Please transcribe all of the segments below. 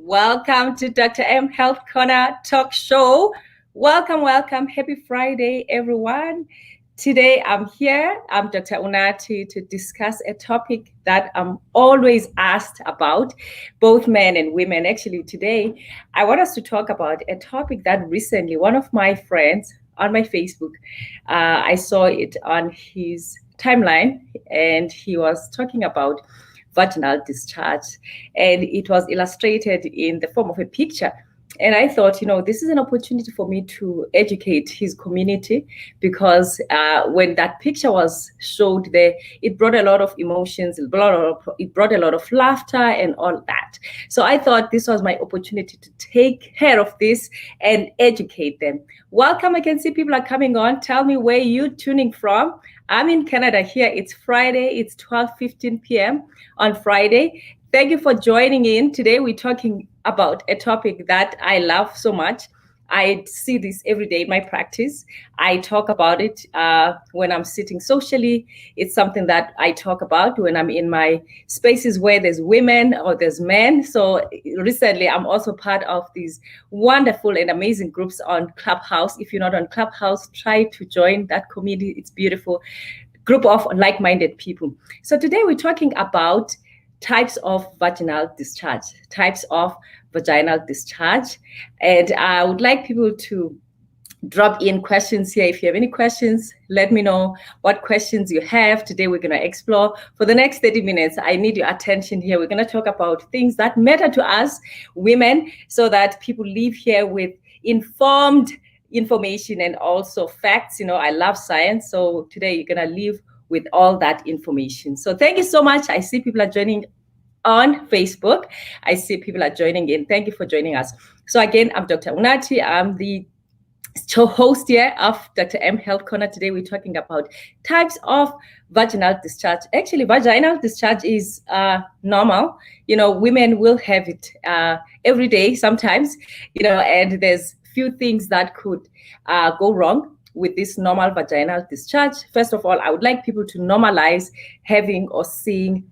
Welcome to Dr. M Health Corner Talk Show. Welcome, welcome. Happy Friday, everyone. Today I'm here, I'm Dr. 𝐬𝐦𝐞𝐬, to discuss a topic that I'm always asked about, both men and women. Actually, today I want us to talk about a topic that recently one of my friends on my Facebook, I saw it on his timeline, and he was talking about vaginal discharge, and it was illustrated in the form of a picture. And I thought, this is an opportunity for me to educate his community, because when that picture was showed there, it brought a lot of emotions, it brought a lot of laughter and all that. So I thought this was my opportunity to take care of this and educate them. Welcome. I can see people are coming on. Tell me where you're tuning from. I'm in Canada here. It's Friday. It's 12:15 p.m. on Friday. Thank you for joining in. Today we're talking about a topic that I love so much. I see this every day in my practice. I talk about it when I'm sitting socially. It's something that I talk about when I'm in my spaces where there's women or there's men. So recently, I'm also part of these wonderful and amazing groups on Clubhouse. If you're not on Clubhouse, try to join that community. It's beautiful. Group of like-minded people. So today we're talking about types of vaginal discharge, And I would like people to drop in questions here. If you have any questions, let me know what questions you have. Today we're going to explore. For the next 30 minutes, I need your attention here. We're going to talk about things that matter to us women, so that people leave here with informed information and also facts. I love science. So today you're going to leave with all that information. So thank you so much. I see people are joining on Facebook. I see people are joining in. Thank you for joining us. So again, I'm Dr. 𝐬𝐬𝐞𝐬. I'm the host here of Dr. M Health Corner. Today we're talking about types of vaginal discharge. Actually, vaginal discharge is normal. Women will have it every day sometimes, and there's few things that could go wrong with this normal vaginal discharge. First of all, I would like people to normalize having or seeing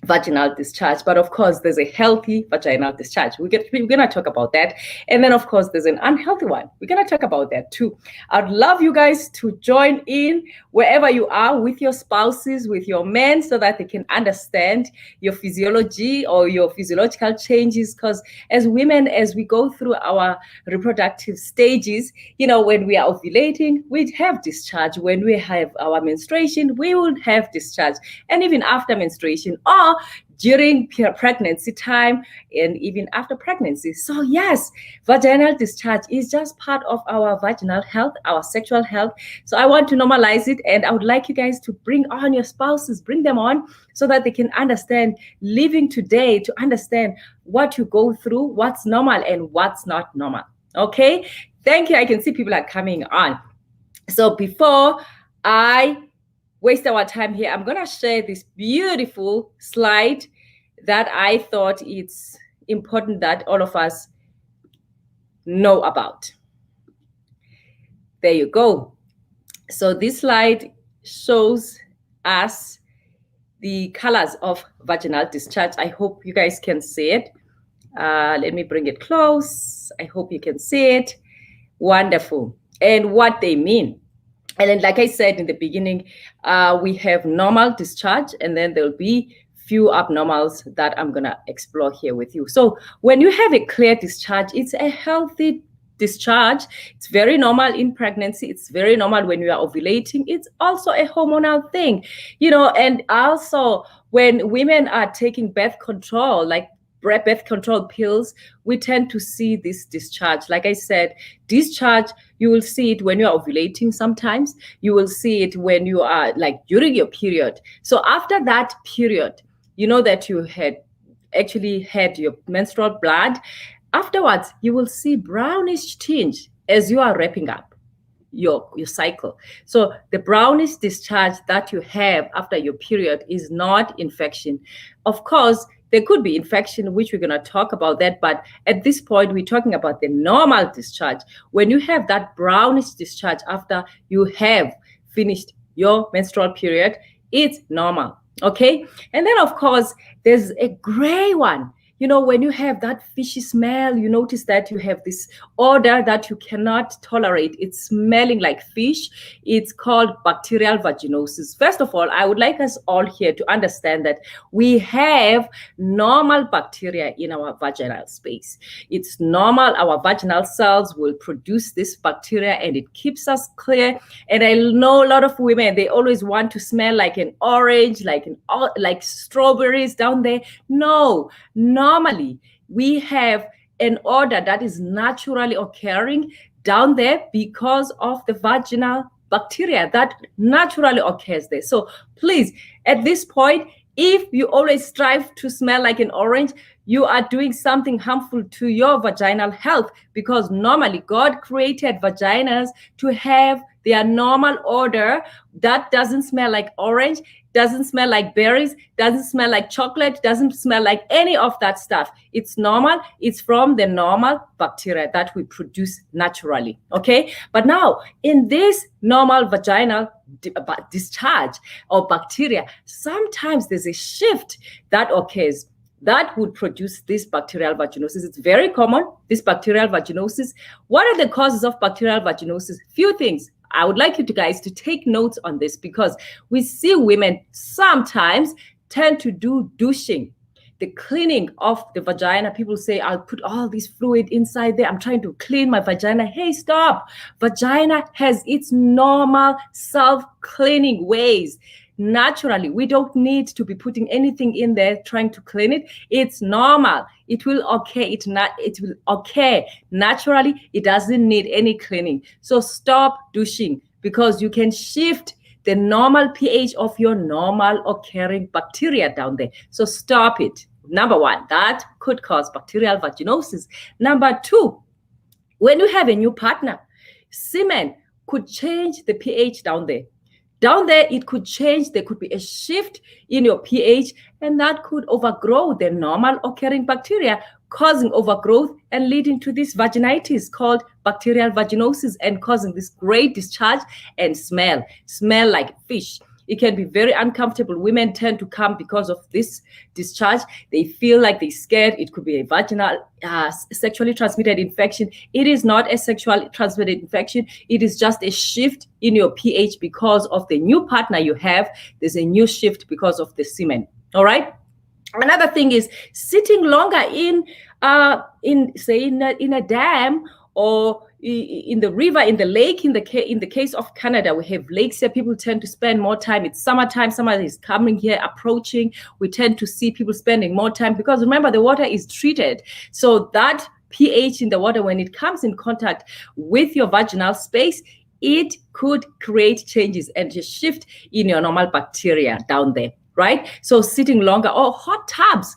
vaginal discharge. But of course, there's a healthy vaginal discharge. We're going to talk about that. And then, of course, there's an unhealthy one. We're going to talk about that too. I'd love you guys to join in wherever you are, with your spouses, with your men, so that they can understand your physiology or your physiological changes. Because as women, as we go through our reproductive stages, when we are ovulating, we have discharge. When we have our menstruation, we will have discharge. And even after menstruation, or during pregnancy time, and even after pregnancy. So yes, vaginal discharge is just part of our vaginal health, our sexual health. So I want to normalize it, and I would like you guys to bring on your spouses, bring them on, so that they can understand living today, to understand what you go through, what's normal and what's not normal. Okay, thank you. I can see people are coming on. So before I waste our time here, I'm going to share this beautiful slide that I thought it's important that all of us know about. There you go. So this slide shows us the colors of vaginal discharge. I hope you guys can see it. Let me bring it close. I hope you can see it. Wonderful. And what they mean. And then, like I said in the beginning, we have normal discharge, and then there'll be few abnormals that I'm going to explore here with you. So when you have a clear discharge, it's a healthy discharge. It's very normal in pregnancy. It's very normal when you are ovulating. It's also a hormonal thing, and also when women are taking birth control, like birth control pills, we tend to see this discharge. Like I said, discharge, you will see it when you are ovulating sometimes. You will see it when you are during your period. So after that period, that you had actually had your menstrual blood. Afterwards, you will see brownish tinge as you are wrapping up your cycle. So the brownish discharge that you have after your period is not infection. Of course, there could be infection, which we're going to talk about that. But at this point, we're talking about the normal discharge. When you have that brownish discharge after you have finished your menstrual period, it's normal. Okay. And then, of course, there's a gray one. You know, when you have that fishy smell, you notice that you have this odor that you cannot tolerate. It's smelling like fish. It's called bacterial vaginosis. First of all, I would like us all here to understand that we have normal bacteria in our vaginal space. It's normal. Our vaginal cells will produce this bacteria and it keeps us clear. And I know a lot of women, they always want to smell like an orange, like strawberries down there. No, normally we have an odor that is naturally occurring down there because of the vaginal bacteria that naturally occurs there. So please, at this point, if you always strive to smell like an orange, you are doing something harmful to your vaginal health, because normally God created vaginas to have their normal odor that doesn't smell like orange, doesn't smell like berries, doesn't smell like chocolate, doesn't smell like any of that stuff. It's normal. It's from the normal bacteria that we produce naturally. Okay. But now in this normal vaginal discharge or bacteria, sometimes there's a shift that occurs that would produce this bacterial vaginosis. It's very common, this bacterial vaginosis. What are the causes of bacterial vaginosis? Few things. I would like you guys to take notes on this, because we see women sometimes tend to do douching, the cleaning of the vagina. People say, I'll put all this fluid inside there. I'm trying to clean my vagina. Hey, stop. Vagina has its normal self-cleaning ways. Naturally, we don't need to be putting anything in there trying to clean it. It's normal. It will occur. It will occur naturally. It doesn't need any cleaning. So stop douching, because you can shift the normal pH of your normal occurring bacteria down there. So stop it. Number one, that could cause bacterial vaginosis. Number two, when you have a new partner, semen could change the pH down there. Down there, it could change. There could be a shift in your pH, and that could overgrow the normal occurring bacteria, causing overgrowth and leading to this vaginitis called bacterial vaginosis, and causing this great discharge and smell like fish. It can be very uncomfortable. Women tend to come because of this discharge. They feel like they're scared. It could be a vaginal sexually transmitted infection. It is not a sexually transmitted infection. It is just a shift in your pH because of the new partner you have. There's a new shift because of the semen. All right. Another thing is sitting longer in a dam, or in the river, in the lake. In the case of Canada, we have lakes here. People tend to spend more time. It's summertime. Summer is coming here, approaching. We tend to see people spending more time, because remember, the water is treated. So that pH in the water, when it comes in contact with your vaginal space, it could create changes and a shift in your normal bacteria down there, right? So sitting longer, or hot tubs,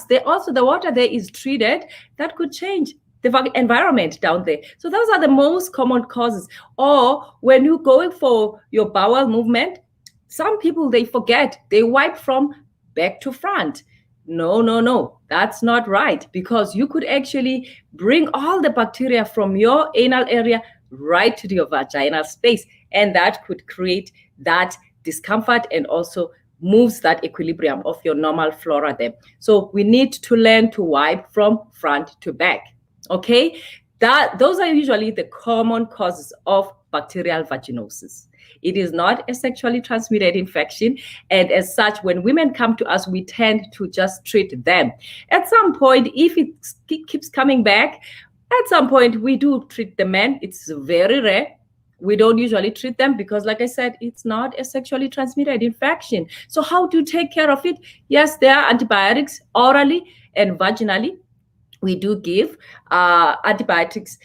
they also, the water there is treated. That could change the environment down there. So those are the most common causes. Or when you're going for your bowel movement, some people, they forget, they wipe from back to front. No, that's not right, because you could actually bring all the bacteria from your anal area right to your vaginal space, and that could create that discomfort and also moves that equilibrium of your normal flora there. So we need to learn to wipe from front to back. Okay, those are usually the common causes of bacterial vaginosis. It is not a sexually transmitted infection, and as such, when women come to us, we tend to just treat them. At some point, if it keeps coming back, at some point we do treat the men. It's very rare. We don't usually treat them because, like I said, it's not a sexually transmitted infection. So how do you take care of it? Yes, there are antibiotics orally and vaginally. We do give antibiotics.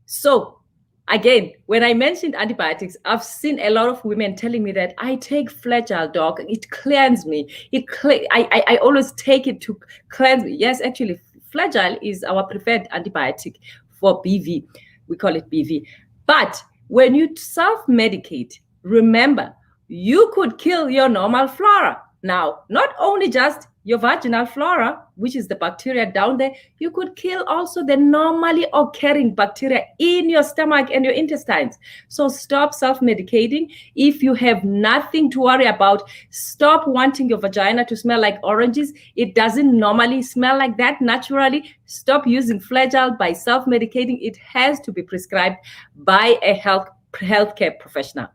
So again, when I mentioned antibiotics, I've seen a lot of women telling me that I take Flagyl, doc, it cleanses me. I always take it to cleanse me. Yes, actually, Flagyl is our preferred antibiotic for BV. We call it BV. But when you self-medicate, remember, you could kill your normal flora. Now, not only just your vaginal flora, which is the bacteria down there. You could kill also the normally occurring bacteria in your stomach and your intestines. So stop self-medicating. If you have nothing to worry about, stop wanting your vagina to smell like oranges. It doesn't normally smell like that naturally. Stop using Flagyl by self-medicating. It has to be prescribed by a healthcare professional.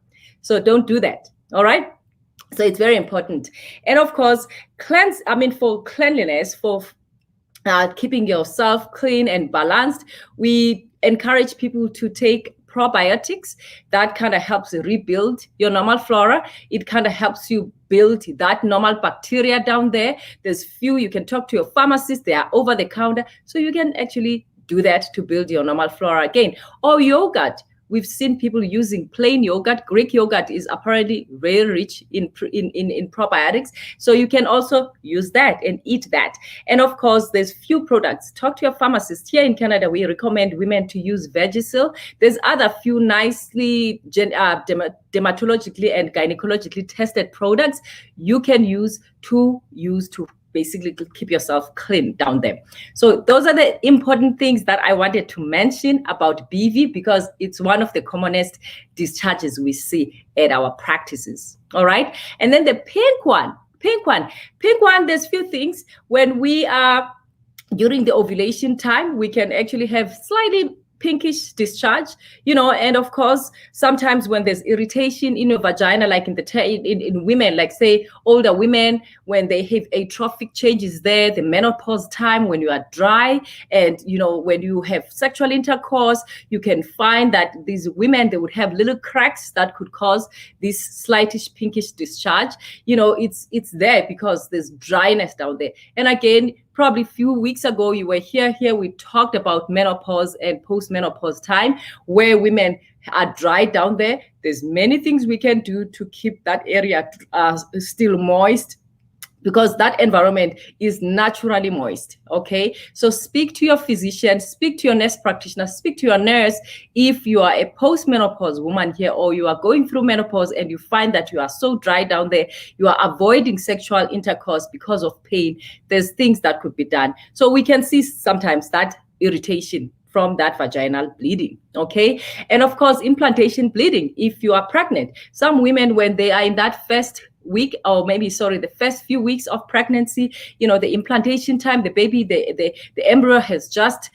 So don't do that. All right. So it's very important. And of course, for cleanliness, for keeping yourself clean and balanced, we encourage people to take probiotics. That kind of helps rebuild your normal flora. It kind of helps you build that normal bacteria down there. There's few, you can talk to your pharmacist, they are over the counter. So you can actually do that to build your normal flora again. Or yogurt. We've seen people using plain yogurt. Greek yogurt is apparently very rich in probiotics. So you can also use that and eat that. And of course, there's few products. Talk to your pharmacist. Here in Canada, we recommend women to use Vagisil. There's other few nicely dermatologically and gynecologically tested products you can use to basically keep yourself clean down there. So those are the important things that I wanted to mention about BV, because it's one of the commonest discharges we see at our practices. All right. And then the pink one, there's few things. When we are during the ovulation time, we can actually have slightly pinkish discharge, and of course, sometimes when there's irritation in your vagina, like in women, like say older women, when they have atrophic changes there, the menopause time, when you are dry, and when you have sexual intercourse, you can find that these women, they would have little cracks that could cause this slightish pinkish discharge. It's there because there's dryness down there. And again, probably a few weeks ago, you were here, we talked about menopause and post-menopause time, where women are dry down there. There's many things we can do to keep that area still moist, because that environment is naturally moist, okay? So speak to your physician, speak to your nurse practitioner, speak to your nurse if you are a post-menopause woman here, or you are going through menopause and you find that you are so dry down there, you are avoiding sexual intercourse because of pain. There's things that could be done. So we can see sometimes that irritation from that vaginal bleeding, okay? And of course, implantation bleeding, if you are pregnant. Some women, when they are in that first week, or the first few weeks of pregnancy, the implantation time, the baby, the embryo has just,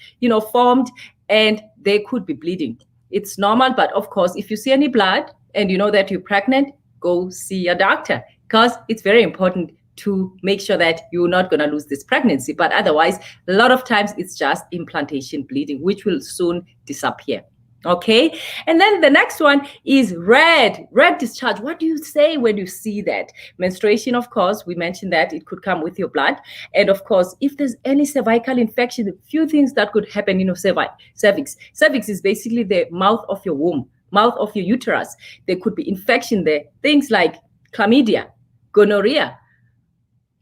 formed, and they could be bleeding. It's normal, but of course, if you see any blood and you know that you're pregnant, go see your doctor, because it's very important to make sure that you're not going to lose this pregnancy. But otherwise, a lot of times it's just implantation bleeding, which will soon disappear. Okay. And then the next one is red discharge. What do you say when you see that? Menstruation, of course, we mentioned that it could come with your blood. And of course, if there's any cervical infection, a few things that could happen, cervix. Cervix is basically the mouth of your womb, mouth of your uterus. There could be infection there. Things like chlamydia, gonorrhea.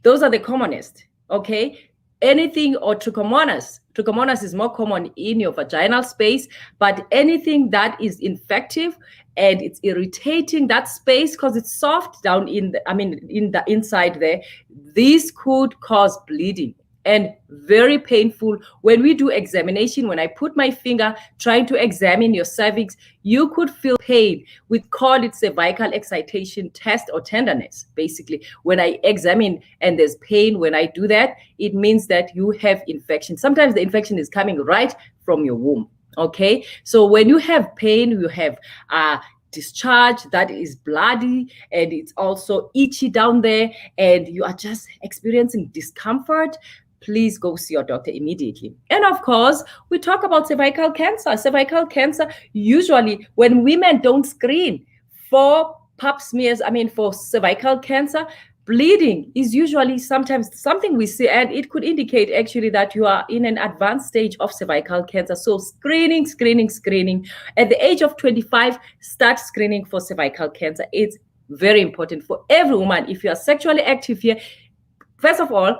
Those are the commonest, okay? Anything, or trichomonas. Trichomonas is more common in your vaginal space, but anything that is infective and it's irritating that space because it's soft down in the inside there, this could cause bleeding and very painful. When we do examination, when I put my finger trying to examine your cervix, you could feel pain. We call it cervical excitation test or tenderness. Basically, when I examine and there's pain, when I do that, it means that you have infection. Sometimes the infection is coming right from your womb. Okay, so when you have pain, you have discharge that is bloody, and it's also itchy down there, and you are just experiencing discomfort, please go see your doctor immediately. And of course, we talk about cervical cancer. Cervical cancer, usually when women don't screen for pap smears, for cervical cancer, bleeding is usually sometimes something we see, and it could indicate actually that you are in an advanced stage of cervical cancer. So screening. At the age of 25, start screening for cervical cancer. It's very important for every woman. If you are sexually active here, first of all,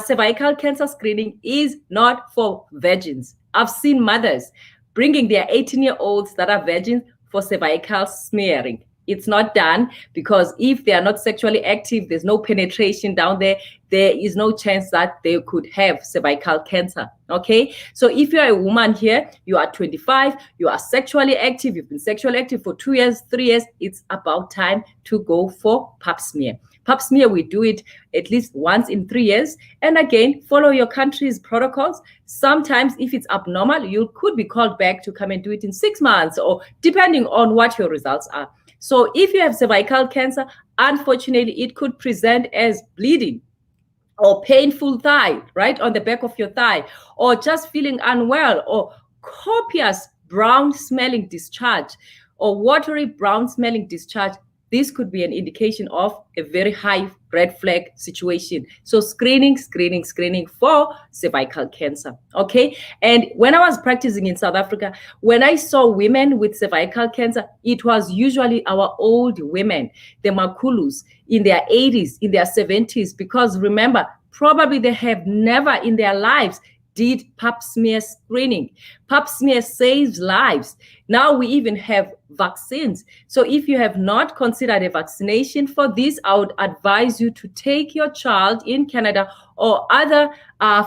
cervical cancer screening is not for virgins. I've seen mothers bringing their 18-year-olds that are virgins for cervical smearing. it's not done, because if they are not sexually active, there's no penetration down there, there is no chance that they could have cervical cancer. Okay, so if you're a woman here, you are 25, you are sexually active, you've been sexually active for 2 years, 3 years, it's about time to go for pap smear. Pap smear, we do it at least once in 3 years. And again, follow your country's protocols. Sometimes if it's abnormal, you could be called back to come and do it in 6 months, or depending on what your results are. So if you have cervical cancer, unfortunately, it could present as bleeding or painful thigh, right on the back of your thigh, or just feeling unwell, or copious brown smelling discharge, or watery brown smelling discharge. This could be an indication of a very high red flag situation. So screening for cervical cancer, okay? And when I was practicing in South Africa, when I saw women with cervical cancer, it was usually our old women, the makulus, in their 80s, in their 70s, because remember, probably they have never in their lives did pap smear screening. Pap smear saves lives. Now we even have vaccines. So if you have not considered a vaccination for this, I would advise you to take your child in Canada or other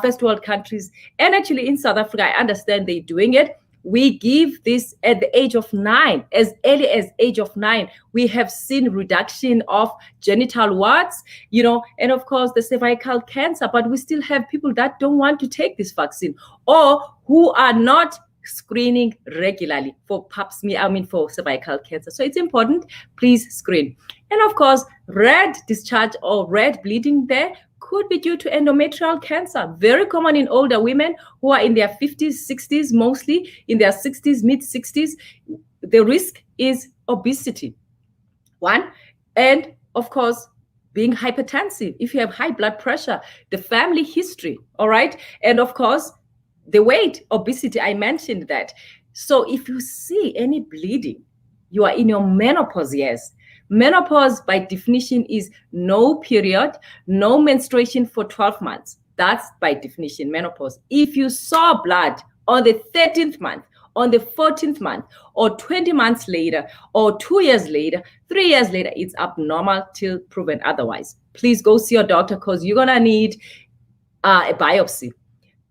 first world countries. And actually in South Africa, I understand they're doing it. We give this at the age of 9, as early as age of 9. We have seen reduction of genital warts, you know, and of course the cervical cancer, but we still have people that don't want to take this vaccine, or who are not screening regularly for pap smear, for cervical cancer. So it's important, please screen. And of course, red discharge or red bleeding there could be due to endometrial cancer, very common in older women who are in their 50s, 60s, mostly in their 60s, mid 60s. The risk is obesity, one, and of course, being hypertensive. If you have high blood pressure, the family history, all right, and of course, the weight, obesity, I mentioned that. So if you see any bleeding, you are in your menopause years. Menopause, by definition, is no period, no menstruation for 12 months. That's by definition menopause. If you saw blood on the 13th month, on the 14th month, or 20 months later, or 2 years later, 3 years later, it's abnormal till proven otherwise. Please go see your doctor, because you're gonna need a biopsy.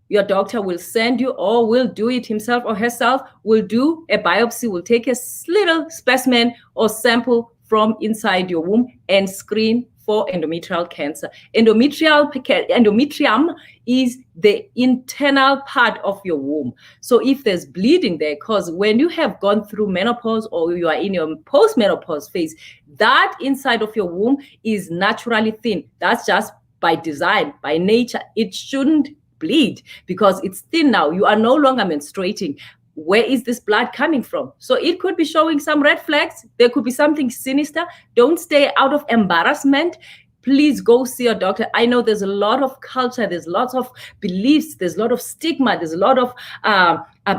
Your doctor will send you, or will do it himself or herself, will do a biopsy, will take a little specimen or sample from inside your womb and screen for endometrial cancer. Endometrium is the internal part of your womb. So if there's bleeding there, because when you have gone through menopause or you are in your post-menopause phase, that inside of your womb is naturally thin. That's just by design, by nature. It shouldn't bleed because it's thin now. You are no longer menstruating. Where is this blood coming from? So it could be showing some red flags. There could be something sinister. Don't stay out of embarrassment. Please go see your doctor. I know there's a lot of culture, there's lots of beliefs, there's a lot of stigma, there's a lot of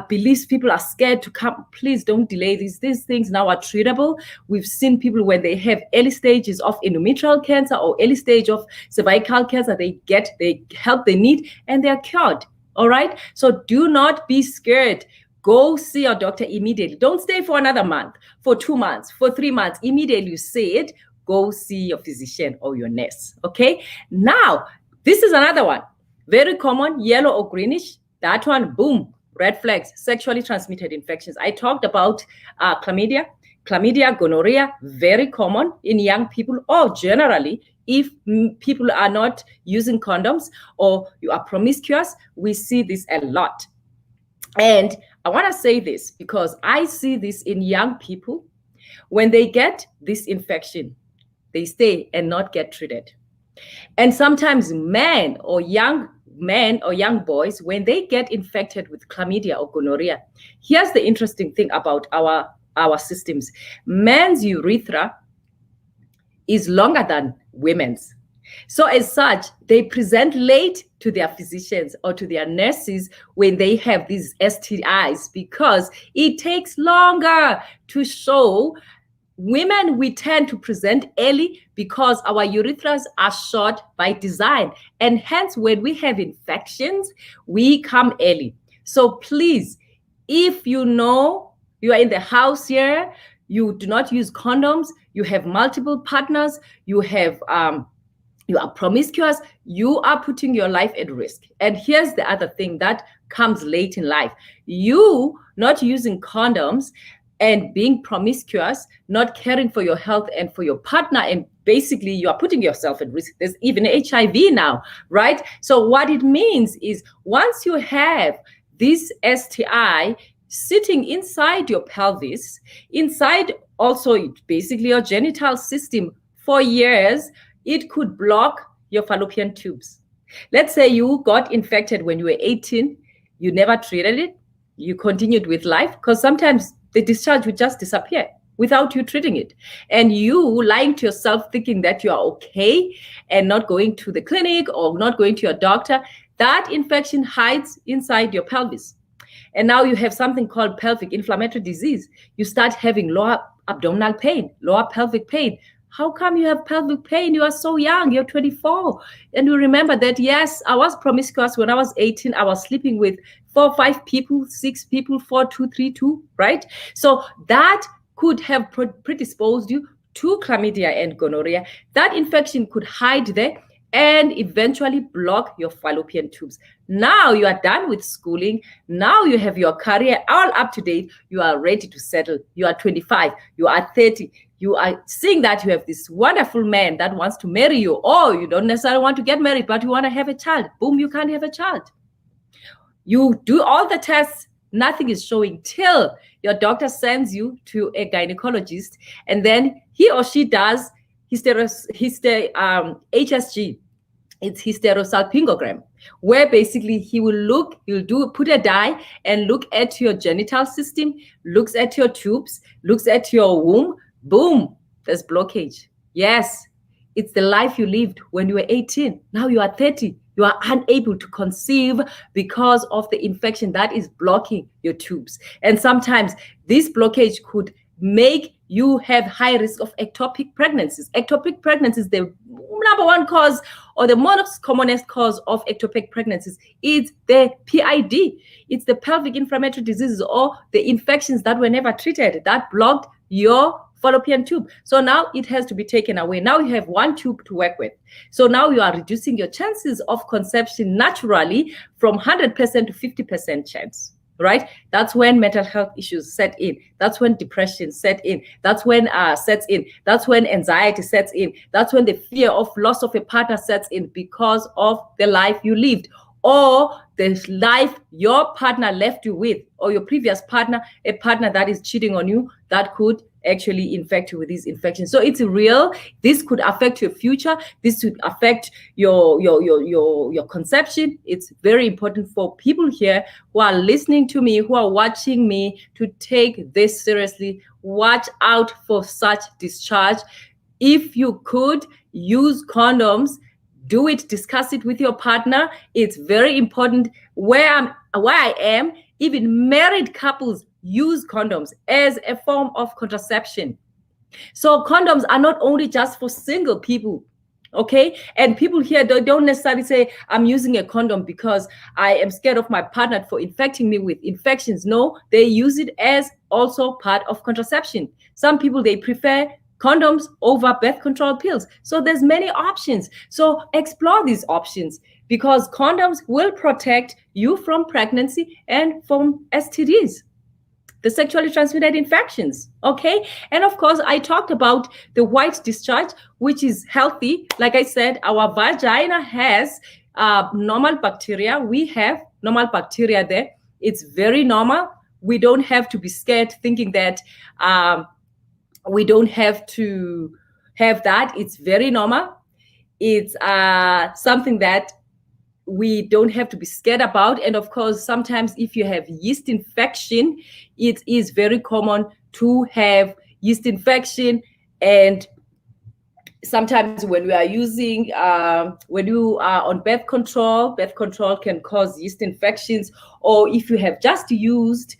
beliefs. People are scared to come. Please don't delay these. These things now are treatable. We've seen people when they have early stages of endometrial cancer or early stage of cervical cancer, they get the help they need and they're cured. All right. So do not be scared. Go see your doctor immediately. Don't stay for another month, for 2 months, for 3 months. Immediately you see it, go see your physician or your nurse, okay? Now, this is another one. Very common, yellow or greenish. That one, boom, red flags, sexually transmitted infections. I talked about chlamydia, gonorrhea, very common in young people, or generally, if people are not using condoms or you are promiscuous, we see this a lot. And I want to say this because I see this in young people. When they get this infection, they stay and not get treated. And sometimes men or young boys, when they get infected with chlamydia or gonorrhea, here's the interesting thing about our systems. Men's urethra is longer than women's. So as such, they present late to their physicians or to their nurses when they have these STIs because it takes longer to show. Women, we tend to present early because our urethras are short by design. And hence, when we have infections, we come early. So please, if you know you are in the house here, you do not use condoms, you have multiple partners, you are promiscuous, you are putting your life at risk. And here's the other thing that comes late in life. You not using condoms and being promiscuous, not caring for your health and for your partner, and basically you are putting yourself at risk. There's even HIV now, right? So what it means is once you have this STI sitting inside your pelvis, inside also basically your genital system for years, it could block your fallopian tubes. Let's say you got infected when you were 18, you never treated it, you continued with life, because sometimes the discharge would just disappear without you treating it. And you lying to yourself thinking that you are okay and not going to the clinic or not going to your doctor, that infection hides inside your pelvis. And now you have something called pelvic inflammatory disease. You start having lower abdominal pain, lower pelvic pain. How come you have pelvic pain? You are so young, you're 24. And you remember that, yes, I was promiscuous when I was 18. I was sleeping with 4, 5 people, 6 people, 4, 2, 3, 2, right? So that could have predisposed you to chlamydia and gonorrhea. That infection could hide there and eventually block your fallopian tubes. Now you are done with schooling. Now you have your career all up to date. You are ready to settle. You are 25. You are 30. You are seeing that you have this wonderful man that wants to marry you. Or you don't necessarily want to get married, but you want to have a child. Boom, you can't have a child. You do all the tests. Nothing is showing till your doctor sends you to a gynecologist. And then he or she does HSG, it's hysterosalpingogram, where basically he'll put a dye and look at your genital system, looks at your tubes, looks at your womb. Boom, there's blockage. Yes, it's the life you lived when you were 18. Now you are 30. You are unable to conceive because of the infection that is blocking your tubes. And sometimes this blockage could make you have high risk of ectopic pregnancies. Ectopic pregnancies, the number one cause or the most commonest cause of ectopic pregnancies is the PID. It's the pelvic inflammatory diseases or the infections that were never treated that blocked your fallopian tube. So now it has to be taken away. Now you have one tube to work with. So now you are reducing your chances of conception naturally from 100% to 50% chance. Right? That's when mental health issues set in. That's when depression set in. That's when sets in. That's when anxiety sets in. That's when the fear of loss of a partner sets in because of the life you lived or the life your partner left you with, or your previous partner, a partner that is cheating on you, that could actually infect you with these infections. So it's real. This could affect your future. This could affect your conception. It's very important for people here who are listening to me, who are watching me, to take this seriously. Watch out for such discharge. If you could use condoms, do it, discuss it with your partner. It's very important. Where I am, even married couples use condoms as a form of contraception. So condoms are not only just for single people, okay? And people here don't necessarily say, I'm using a condom because I am scared of my partner for infecting me with infections. No, they use it as also part of contraception. Some people, they prefer condoms over birth control pills. So there's many options. So explore these options because condoms will protect you from pregnancy and from STDs, the sexually transmitted infections, okay? And of course, I talked about the white discharge, which is healthy. Like I said, our vagina has normal bacteria. We have normal bacteria there. It's very normal. We don't have to be scared thinking that we don't have to have that. It's very normal. It's something that we don't have to be scared about. And of course, sometimes if you have yeast infection, it is very common to have yeast infection. And sometimes when we are using, when you are on birth control can cause yeast infections. Or if you have just used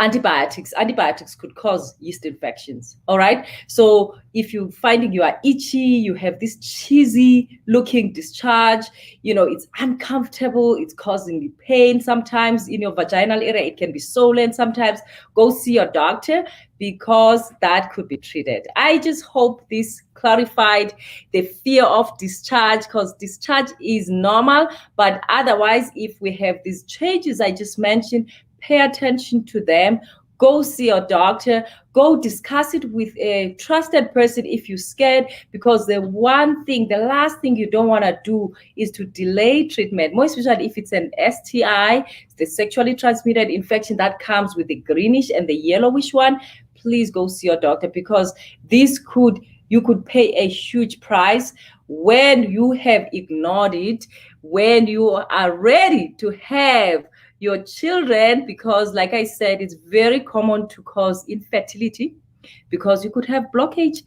antibiotics could cause yeast infections. All right, so if you're finding you are itchy, you have this cheesy looking discharge, it's uncomfortable, it's causing you pain sometimes in your vaginal area, it can be swollen sometimes, go see your doctor, because that could be treated. I just hope this clarified the fear of discharge, because discharge is normal, but otherwise, if we have these changes I just mentioned, pay attention to them. Go see your doctor. Go discuss it with a trusted person if you're scared, because the last thing you don't want to do is to delay treatment, more especially if it's an STI, the sexually transmitted infection that comes with the greenish and the yellowish one. Please go see your doctor, because you could pay a huge price when you have ignored it, when you are ready to have your children, because like I said, it's very common to cause infertility, because you could have blockage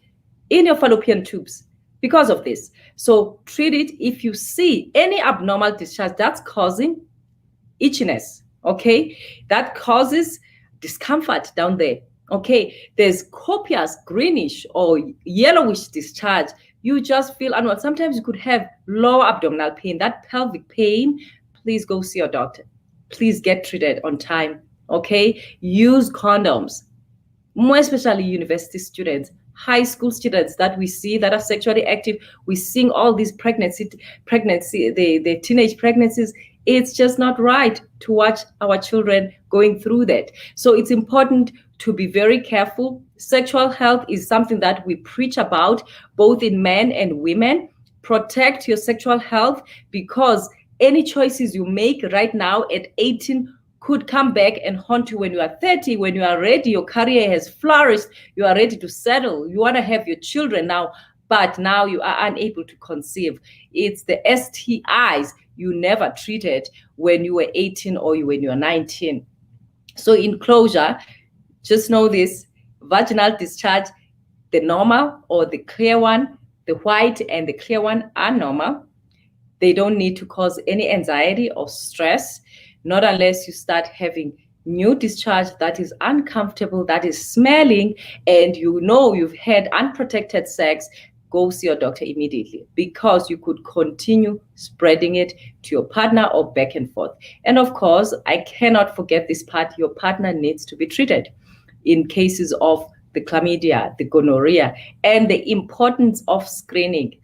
in your fallopian tubes because of this. So treat it. If you see any abnormal discharge that's causing itchiness, okay, that causes discomfort down there, okay, there's copious greenish or yellowish discharge, you just feel unwell, sometimes you could have lower abdominal pain, that pelvic pain, please go see your doctor. Please get treated on time, okay? Use condoms, more especially university students, high school students that we see that are sexually active. We're seeing all these the teenage pregnancies. It's just not right to watch our children going through that. So it's important to be very careful. Sexual health is something that we preach about, both in men and women. Protect your sexual health, because any choices you make right now at 18 could come back and haunt you when you are 30, when you are ready, your career has flourished, you are ready to settle, you want to have your children now, but now you are unable to conceive. It's the STIs you never treated when you were 18 or when you were 19. So in closure, just know this: vaginal discharge, the normal or the clear one, the white and the clear one are normal. They don't need to cause any anxiety or stress, not unless you start having new discharge that is uncomfortable, that is smelling, and you've had unprotected sex. Go see your doctor immediately, because you could continue spreading it to your partner or back and forth. And of course, I cannot forget this part: your partner needs to be treated in cases of the chlamydia, the gonorrhea, and the importance of screening,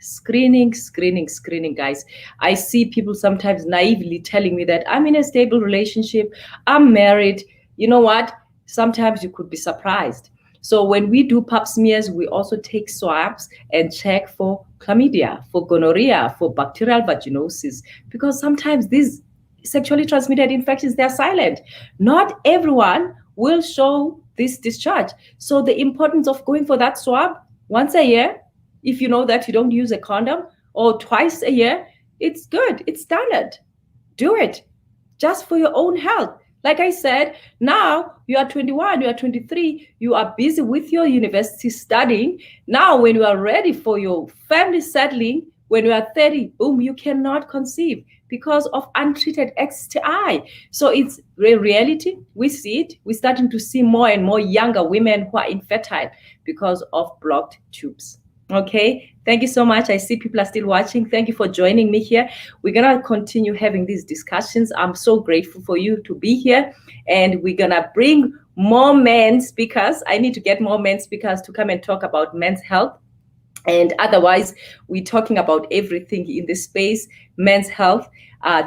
guys. I see people sometimes naively telling me that I'm in a stable relationship, I'm married. You know what? Sometimes you could be surprised. So when we do pap smears, we also take swabs and check for chlamydia, for gonorrhea, for bacterial vaginosis, because sometimes these sexually transmitted infections, they're silent. Not everyone will show this discharge. So the importance of going for that swab once a year, if you know that you don't use a condom, or twice a year, it's good, it's standard. Do it just for your own health. Like I said, now you are 21, you are 23, you are busy with your university studying. Now when you are ready for your family settling, when you are 30, boom, you cannot conceive because of untreated STI. So it's a reality. We see it. We're starting to see more and more younger women who are infertile because of blocked tubes. Okay, thank you so much. I see people are still watching. Thank you for joining me here. We're going to continue having these discussions. I'm so grateful for you to be here. And we're going to bring more men speakers. I need to get more men speakers to come and talk about men's health. And otherwise, we're talking about everything in this space: men's health,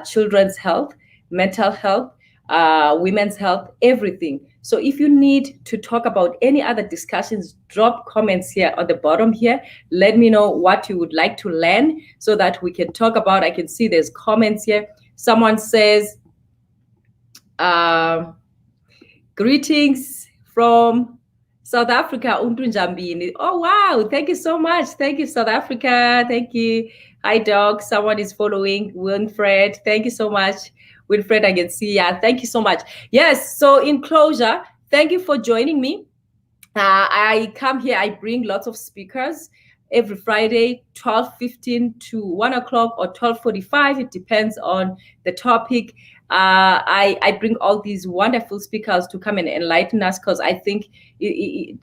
children's health, mental health, women's health, everything. So if you need to talk about any other discussions, drop comments here on the bottom here. Let me know what you would like to learn so that we can talk about. I can see there's comments here. Someone says, greetings from South Africa, Untunjambini. Oh, wow. Thank you so much. Thank you, South Africa. Thank you. Hi, Doc. Someone is following. Winfred. Thank you so much. Winfred, I can see. Yeah, thank you so much. Yes. So in closure, thank you for joining me. I come here. I bring lots of speakers every Friday, 12:15 to 1 o'clock or 12:45. It depends on the topic. I bring all these wonderful speakers to come and enlighten us, because I think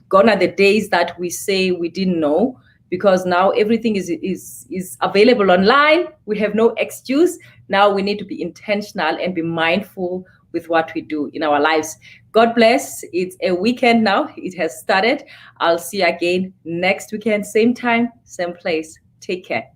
gone are the days that we say we didn't know, because now everything is available online. We have no excuse. Now we need to be intentional and be mindful with what we do in our lives. God bless. It's a weekend now. It has started. I'll see you again next weekend, same time, same place. Take care.